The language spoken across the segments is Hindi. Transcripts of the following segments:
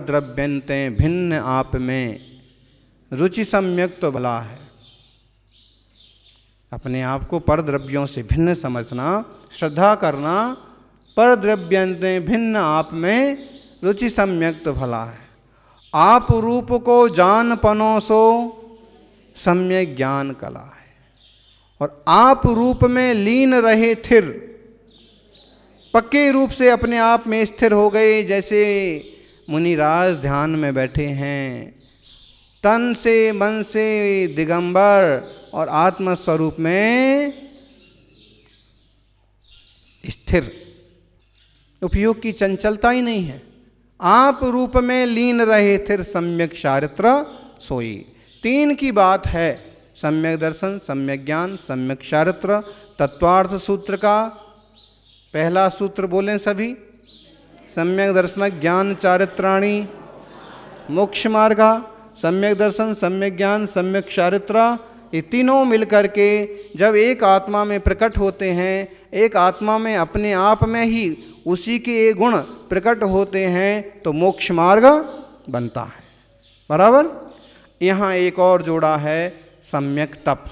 द्रव्यन्ते भिन्न आप में रुचि सम्यक तो भला है। अपने आप को पर द्रव्यों से भिन्न समझना, श्रद्धा करना, पर द्रव्यन्ते भिन्न आप में रुचि सम्यक तो भला है। आप रूप को जान पनो सो सम्यक ज्ञान कला है। और आप रूप में लीन रहे थिर, पक्के रूप से अपने आप में स्थिर हो गए। जैसे मुनिराज ध्यान में बैठे हैं, तन से मन से दिगंबर और आत्मस्वरूप में स्थिर, उपयोग की चंचलता ही नहीं है। आप रूप में लीन रहे थिर सम्यक चारित्र सोई। तीन की बात है, सम्यक दर्शन, सम्यक ज्ञान, सम्यक चारित्र। तत्वार्थ सूत्र का पहला सूत्र बोलें सभी, सम्यक दर्शन ज्ञान चारित्राणि मोक्ष मार्गा। सम्यक दर्शन, सम्यक ज्ञान, सम्यक चारित्र, ये तीनों मिलकर के जब एक आत्मा में प्रकट होते हैं, एक आत्मा में अपने आप में ही उसी के ये गुण प्रकट होते हैं, तो मोक्ष मार्ग बनता है। बराबर। यहाँ एक और जोड़ा है, सम्यक तप।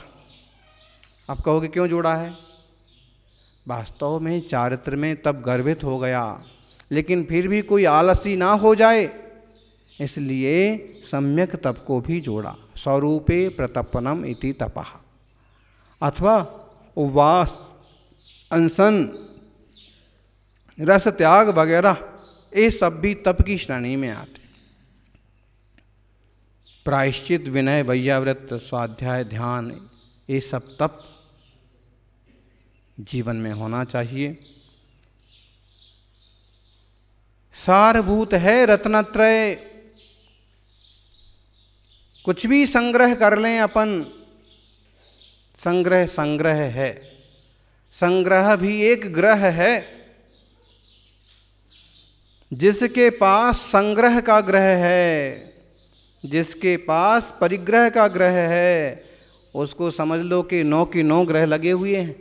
आप कहोगे क्यों जोड़ा है? वास्तव में चारित्र में तप गर्भित हो गया, लेकिन फिर भी कोई आलसी ना हो जाए, इसलिए सम्यक तप को भी जोड़ा। स्वरूपे प्रतपनम इति तपः, अथवा उपवास, अनशन, रस त्याग वगैरह, ये सब भी तप की श्रेणी में आते। प्रायश्चित, विनय, वैयाव्रत, स्वाध्याय, ध्यान, ये सब तप जीवन में होना चाहिए। सारभूत है रत्नत्रय। कुछ भी संग्रह कर लें अपन, संग्रह संग्रह है। संग्रह भी एक ग्रह है। जिसके पास संग्रह का ग्रह है, जिसके पास परिग्रह का ग्रह है, उसको समझ लो कि 9 के 9 ग्रह लगे हुए हैं।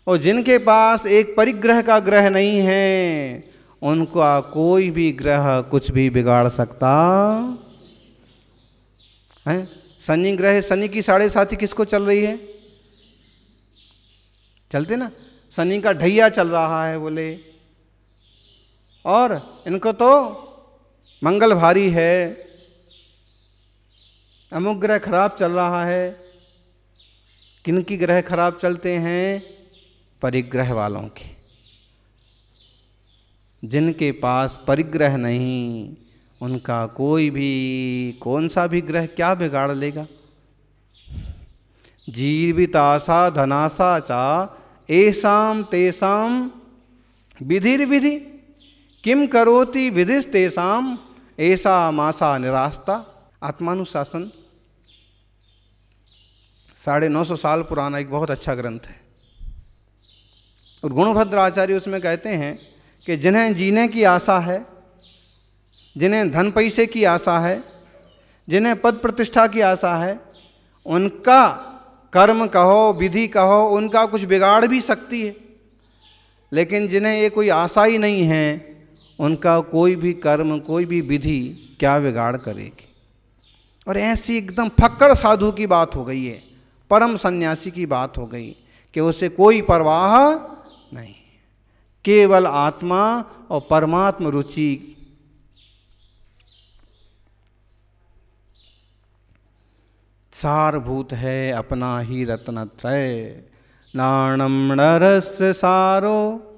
और जिनके पास एक परिग्रह का ग्रह नहीं है, उनका कोई भी ग्रह कुछ भी बिगाड़ सकता है। शनि ग्रह, शनि की 7.5 किसको चल रही है? चलते ना, शनि का ढैया चल रहा है बोले, और इनको तो मंगल भारी है, अमुक ग्रह खराब चल रहा है। किनकी ग्रह खराब चलते हैं? परिग्रह वालों के। जिनके पास परिग्रह नहीं, उनका कोई भी कौन सा भी ग्रह क्या बिगाड़ लेगा। जीविताशा धनाशा चा एसाम तेसाम विधिर्विधि किम करोति विधिस्तेषाम ऐसा मासा निरास्ता। आत्मानुशासन 950 साल पुराना एक बहुत अच्छा ग्रंथ है। और गुणभद्र आचार्य उसमें कहते हैं कि जिन्हें जीने की आशा है, जिन्हें धन पैसे की आशा है, जिन्हें पद प्रतिष्ठा की आशा है, उनका कर्म कहो, विधि कहो, उनका कुछ बिगाड़ भी सकती है। लेकिन जिन्हें ये कोई आशा ही नहीं है, उनका कोई भी कर्म, कोई भी विधि क्या बिगाड़ करेगी। और ऐसी एकदम फक्कड़ साधु की बात हो गई है, परम सन्यासी की बात हो गई कि उसे कोई परवाह नहीं, केवल आत्मा और परमात्म रुचि। सारभूत है अपना ही रत्नत्रय। नाणम नरस्य सारो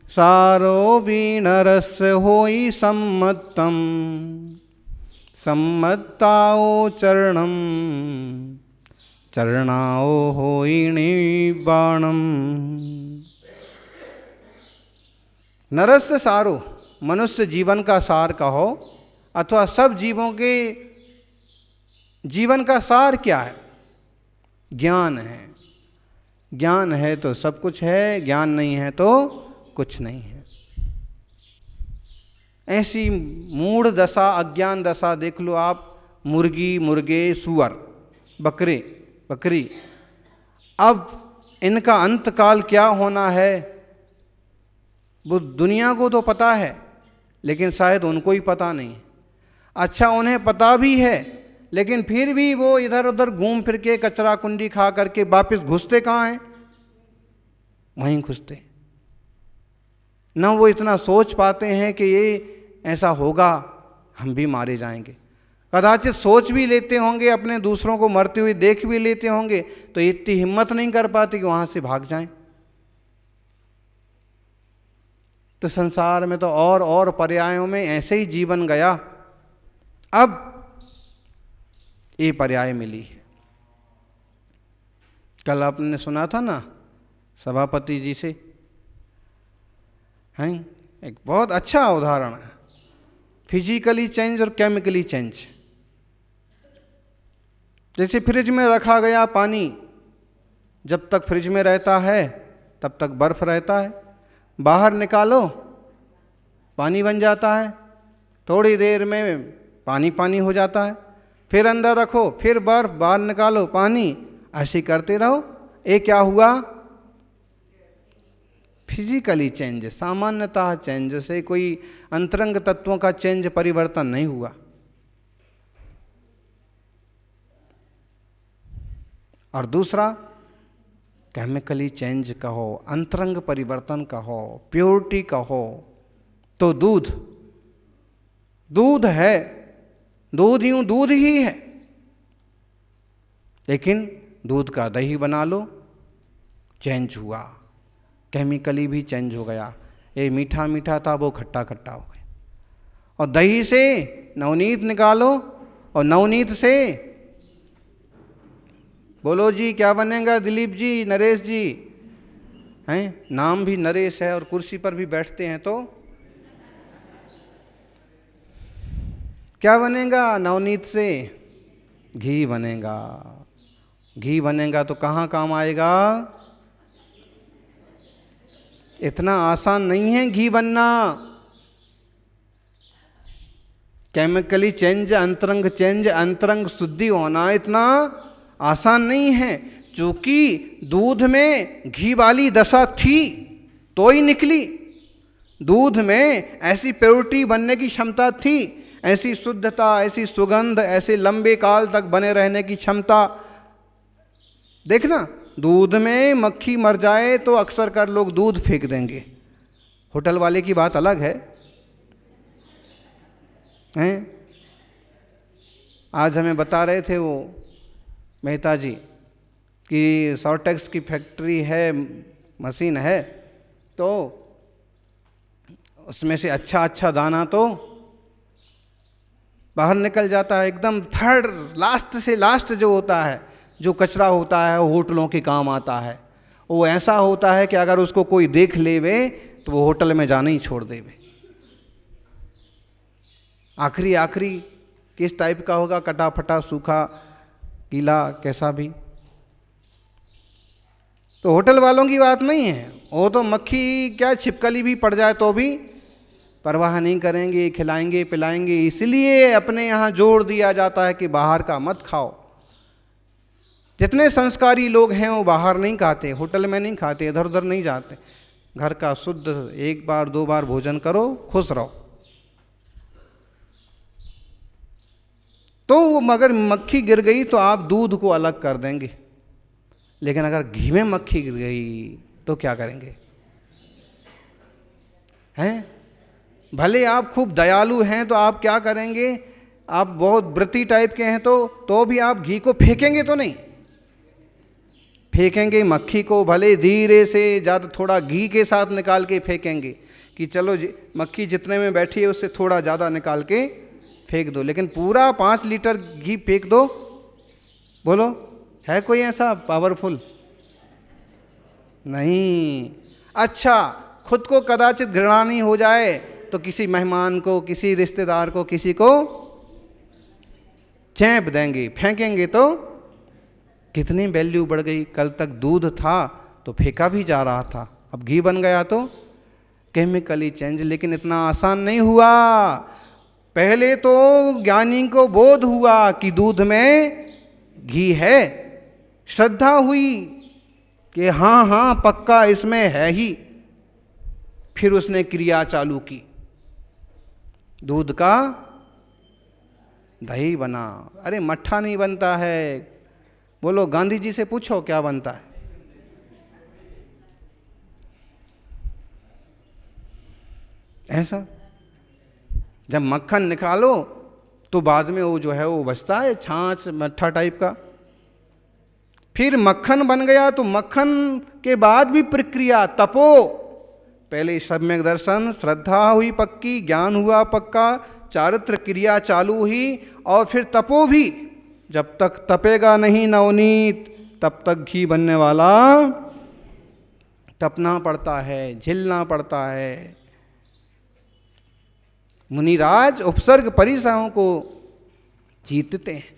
सारो वीणरस होई सम्मतम सम्मताओ चरणम चरणाओ होई निबाणम। नरस्य सारो, मनुष्य जीवन का सार कहो, अथवा सब जीवों के जीवन का सार क्या है? ज्ञान है। ज्ञान है तो सब कुछ है, ज्ञान नहीं है तो कुछ नहीं है। ऐसी मूढ़ दशा, अज्ञान दशा देख लो आप। मुर्गी, मुर्गे, सुअर, बकरे, बकरी, अब इनका अंतकाल क्या होना है वो दुनिया को तो पता है, लेकिन शायद उनको ही पता नहीं। अच्छा, उन्हें पता भी है, लेकिन फिर भी वो इधर उधर घूम फिर के कचरा कुंडी खा करके वापस घुसते कहाँ हैं? वहीं घुसते। न वो इतना सोच पाते हैं कि ये ऐसा होगा, हम भी मारे जाएंगे। कदाचित सोच भी लेते होंगे, अपने दूसरों को मरते हुए देख भी लेते होंगे, तो इतनी हिम्मत नहीं कर पाते कि वहां से भाग जाएं। तो संसार में तो और पर्यायों में ऐसे ही जीवन गया। अब ये पर्याय मिली है। कल आपने सुना था ना सभापति जी से, हैं, एक बहुत अच्छा उदाहरण है, फिजिकली चेंज और केमिकली चेंज। जैसे फ्रिज में रखा गया पानी जब तक फ्रिज में रहता है तब तक बर्फ रहता है, बाहर निकालो पानी बन जाता है, थोड़ी देर में पानी पानी हो जाता है, फिर अंदर रखो फिर बर्फ, बाहर निकालो पानी, ऐसे करते रहो। ये क्या हुआ? फिजिकली चेंज, सामान्यतः चेंज से कोई अंतरंग तत्वों का चेंज, परिवर्तन नहीं हुआ। और दूसरा केमिकली चेंज कहो, अंतरंग परिवर्तन कहो, प्योरिटी कहो, तो दूध है, दूध यूं दूध ही है, लेकिन दूध का दही बना लो, चेंज हुआ, केमिकली भी चेंज हो गया। ये मीठा मीठा था, वो खट्टा खट्टा हो गया। और दही से नवनीत निकालो, और नवनीत से बोलो जी क्या बनेगा? दिलीप जी, नरेश जी, हैं, नाम भी नरेश है और कुर्सी पर भी बैठते हैं, तो क्या बनेगा? नवनीत से घी बनेगा। घी बनेगा तो कहाँ काम आएगा? इतना आसान नहीं है घी बनना। केमिकली चेंज, अंतरंग चेंज, अंतरंग शुद्धि होना इतना आसान नहीं है। चूंकि दूध में घी वाली दशा थी तो ही निकली, दूध में ऐसी प्योरिटी बनने की क्षमता थी, ऐसी शुद्धता, ऐसी सुगंध, ऐसे लंबे काल तक बने रहने की क्षमता। देखना, दूध में मक्खी मर जाए तो अक्सर कर लोग दूध फेंक देंगे, होटल वाले की बात अलग है, हैं? आज हमें बता रहे थे वो मेहता जी कि सॉर्टेक्स की फैक्ट्री है, मशीन है, तो उसमें से अच्छा अच्छा दाना तो बाहर निकल जाता है, एकदम थर्ड लास्ट से लास्ट जो होता है, जो कचरा होता है वो होटलों के काम आता है। वो ऐसा होता है कि अगर उसको कोई देख लेवे तो वो होटल में जाना ही छोड़ देवे। आखिरी आखिरी किस टाइप का होगा? कटा फटा, सूखा, गीला, कैसा भी। तो होटल वालों की बात नहीं है, वो तो मक्खी क्या छिपकली भी पड़ जाए तो भी परवाह नहीं करेंगे, खिलाएंगे पिलाएंगे। इसलिए अपने यहाँ जोर दिया जाता है कि बाहर का मत खाओ। जितने संस्कारी लोग हैं वो बाहर नहीं खाते, होटल में नहीं खाते, इधर उधर नहीं जाते, घर का शुद्ध 1 बार 2 बार भोजन करो, खुश रहो। तो मगर मक्खी गिर गई तो आप दूध को अलग कर देंगे, लेकिन अगर घी में मक्खी गिर गई तो क्या करेंगे? हैं? भले आप खूब दयालु हैं तो आप क्या करेंगे? आप बहुत व्रती टाइप के हैं तो भी आप घी को फेंकेंगे तो नहीं, फेंकेंगे मक्खी को, भले धीरे से, ज़्यादा थोड़ा घी के साथ निकाल के फेंकेंगे कि चलो मक्खी जितने में बैठी है उससे थोड़ा ज़्यादा निकाल के फेंक दो, लेकिन पूरा 5 लीटर घी फेंक दो। बोलो, है कोई ऐसा पावरफुल? नहीं। अच्छा, खुद को कदाचित घृणा नहीं हो जाए तो किसी मेहमान को, किसी रिश्तेदार को, किसी को चैंप देंगे, फेंकेंगे तो कितनी वैल्यू बढ़ गई। कल तक दूध था तो फेंका भी जा रहा था, अब घी बन गया तो केमिकली चेंज। लेकिन इतना आसान नहीं हुआ। पहले तो ज्ञानी को बोध हुआ कि दूध में घी है, श्रद्धा हुई कि हाँ हाँ पक्का इसमें है ही, फिर उसने क्रिया चालू की। दूध का दही बना। अरे मट्ठा नहीं बनता है। बोलो गांधी जी से पूछो क्या बनता है। ऐसा जब मक्खन निकालो तो बाद में वो जो है वो बचता है छाछ मट्ठा टाइप का। फिर मक्खन बन गया तो मक्खन के बाद भी प्रक्रिया तपो। पहले सम्यक दर्शन, श्रद्धा हुई पक्की, ज्ञान हुआ पक्का, चारित्र क्रिया चालू हुई, और फिर तपो भी। जब तक तपेगा नहीं नवनीत तब तक घी बनने वाला। तपना पड़ता है, झिलना पड़ता है। मुनिराज उपसर्ग परिसरों को जीतते हैं,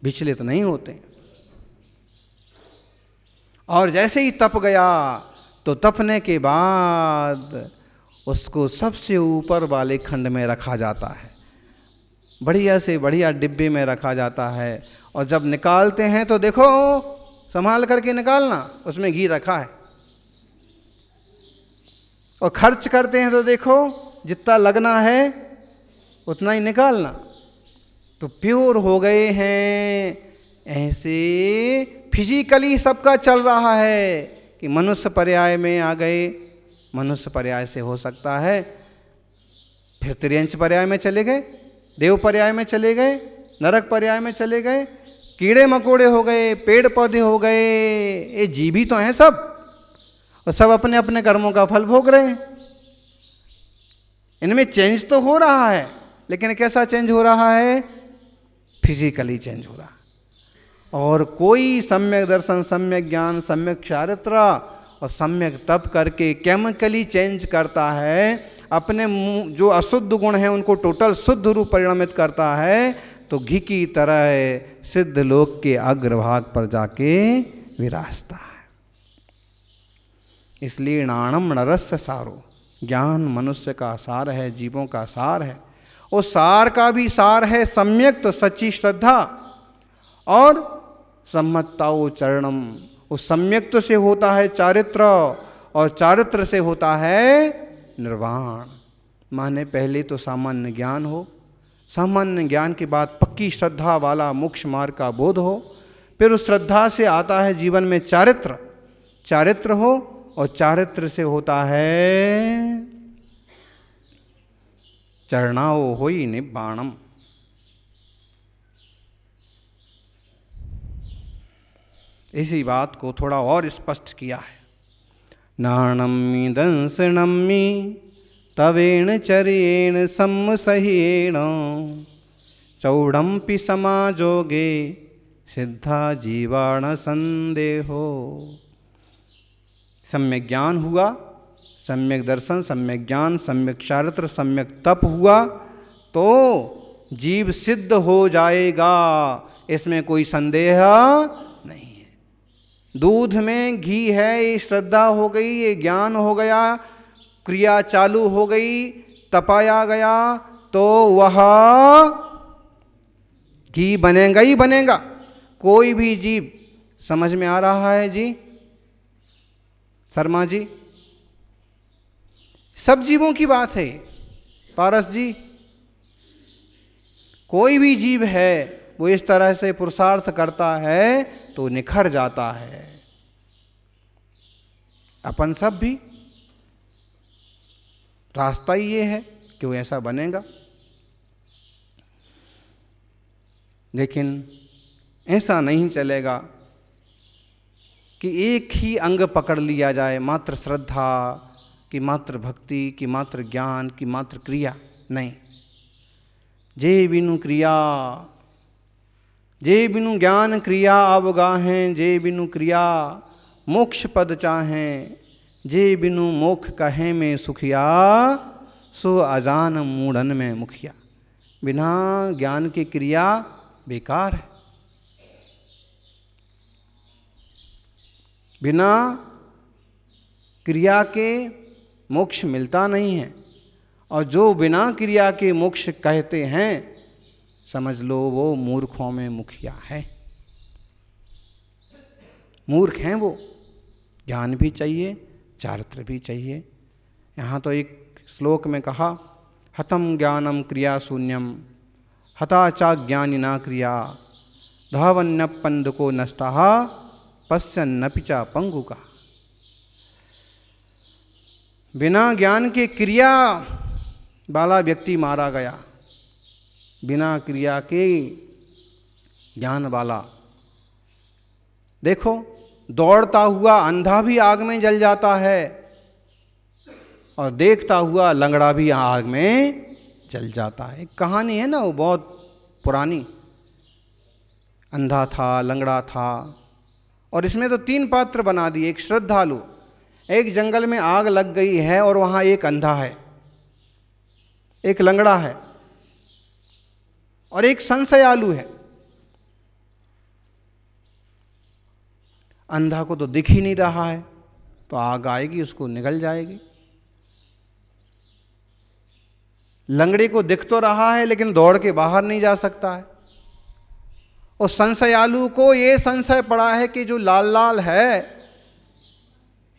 विचलित नहीं होते। और जैसे ही तप गया तो तपने के बाद उसको सबसे ऊपर वाले खंड में रखा जाता है, बढ़िया से बढ़िया डिब्बे में रखा जाता है। और जब निकालते हैं तो देखो संभाल करके निकालना, उसमें घी रखा है। और खर्च करते हैं तो देखो जितना लगना है उतना ही निकालना। तो प्योर हो गए हैं। ऐसे फिजिकली सबका चल रहा है कि मनुष्य पर्याय में आ गए, मनुष्य पर्याय से हो सकता है, फिर त्रियंश पर्याय में चले गए, देव पर्याय में चले गए, नरक पर्याय में चले गए, कीड़े मकोड़े हो गए, पेड़ पौधे हो गए। ये जीवी तो हैं सब, और सब अपने अपने कर्मों का फल भोग रहे हैं। इनमें चेंज तो हो रहा है, लेकिन कैसा चेंज हो रहा है? फिजिकली चेंज हो रहा है। और कोई सम्यक दर्शन, सम्यक ज्ञान, सम्यक चारित्र और सम्यक तप करके केमिकली चेंज करता है, अपने जो अशुद्ध गुण हैं उनको टोटल शुद्ध रूप परिणमित करता है, तो घी की तरह सिद्ध लोक के अग्रभाग पर जाके विराजता है। इसलिए नाणम नरस्य सारो, ज्ञान मनुष्य का सार है, जीवों का सार है। उस सार का भी सार है सम्यक तो सच्ची श्रद्धा, और सम्मत्ताओ चरणम। उस सम्यक्त से होता है चारित्र, और चारित्र से होता है निर्वाण। माने पहले तो सामान्य ज्ञान हो, सामान्य ज्ञान के बाद पक्की श्रद्धा वाला मोक्ष मार्ग का बोध हो, फिर उस श्रद्धा से आता है जीवन में चारित्र, चारित्र हो, और चारित्र से होता है चरणाओ होई निब्बाणम। इसी बात को थोड़ा और स्पष्ट किया है। नाणम्मि दंसनम्मि तवेण चर्येण सम्मसह्येण चौडम्पि समाजोगे सिद्धा जीवाण संदेहो। सम्यक ज्ञान हुआ, सम्यक दर्शन, सम्यक ज्ञान, सम्यक चारित्र, सम्यक तप हुआ तो जीव सिद्ध हो जाएगा, इसमें कोई संदेह नहीं है। दूध में घी है, ये श्रद्धा हो गई, ये ज्ञान हो गया, क्रिया चालू हो गई, तपाया गया, तो वह घी बनेगा ही बनेगा। कोई भी जीव, समझ में आ रहा है जी शर्मा जी? सब जीवों की बात है पारस जी। कोई भी जीव है वो इस तरह से पुरुषार्थ करता है तो निखर जाता है। अपन सब भी रास्ता ही ये है कि वो ऐसा बनेगा। लेकिन ऐसा नहीं चलेगा कि एक ही अंग पकड़ लिया जाए, मात्र श्रद्धा की, मात्र भक्ति की, मात्र ज्ञान की, मात्र क्रिया नहीं। जे बिनु क्रिया, जे बिनु ज्ञान क्रिया अवगाहें, जे बिनु क्रिया मोक्ष पद चाहें, जे बिनु मोक्ष कहें में सुखिया, सो अजान मूढ़न में मुखिया। बिना ज्ञान की क्रिया बेकार है, बिना क्रिया के मोक्ष मिलता नहीं है। और जो बिना क्रिया के मोक्ष कहते हैं, समझ लो वो मूर्खों में मुखिया है। मूर्ख हैं वो। ज्ञान भी चाहिए, चारित्र भी चाहिए। यहाँ तो एक श्लोक में कहा, हतम ज्ञानम क्रिया शून्यम हता चा ज्ञानिना क्रिया धावन्यपंदको नष्टा पश्यन्नपि च पंगु का। बिना ज्ञान के क्रिया वाला व्यक्ति मारा गया, बिना क्रिया के ज्ञान वाला। देखो, दौड़ता हुआ अंधा भी आग में जल जाता है और देखता हुआ लंगड़ा भी आग में जल जाता है। एक कहानी है ना, वो बहुत पुरानी। अंधा था, लंगड़ा था, और इसमें तो 3 पात्र बना दिए। एक श्रद्धालु, एक जंगल में आग लग गई है और वहां एक अंधा है, एक लंगड़ा है और एक संशयालु है। अंधा को तो दिख ही नहीं रहा है, तो आग आएगी उसको निगल जाएगी। लंगड़े को दिख तो रहा है लेकिन दौड़ के बाहर नहीं जा सकता है। और संशयालु को ये संशय पड़ा है कि जो लाल लाल है,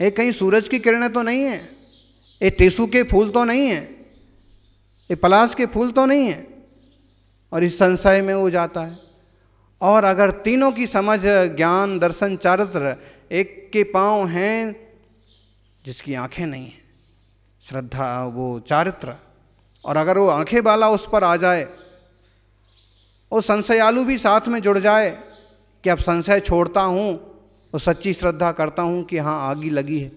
ये कहीं सूरज की किरणें तो नहीं है, ये टेसू के फूल तो नहीं है, ये पलाश के फूल तो नहीं है, और इस संशय में वो जाता है। और अगर तीनों की समझ, ज्ञान, दर्शन, चारित्र, एक के पांव हैं जिसकी आंखें नहीं हैं, श्रद्धा, वो चारित्र, और अगर वो आंखें वाला उस पर आ जाए, वो संशयालु भी साथ में जुड़ जाए कि अब संशय छोड़ता हूँ और सच्ची श्रद्धा करता हूँ कि हाँ आग ही लगी है,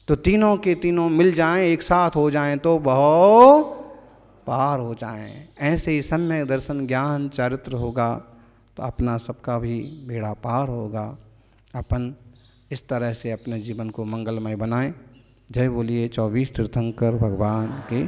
तो तीनों के तीनों मिल जाएं, एक साथ हो जाएं तो बहुत पार हो जाएं। ऐसे ही सम्यक दर्शन, ज्ञान, चारित्र होगा तो अपना सबका भी बेड़ा पार होगा। अपन इस तरह से अपने जीवन को मंगलमय बनाएं। जय बोलिए 24 तीर्थंकर भगवान की।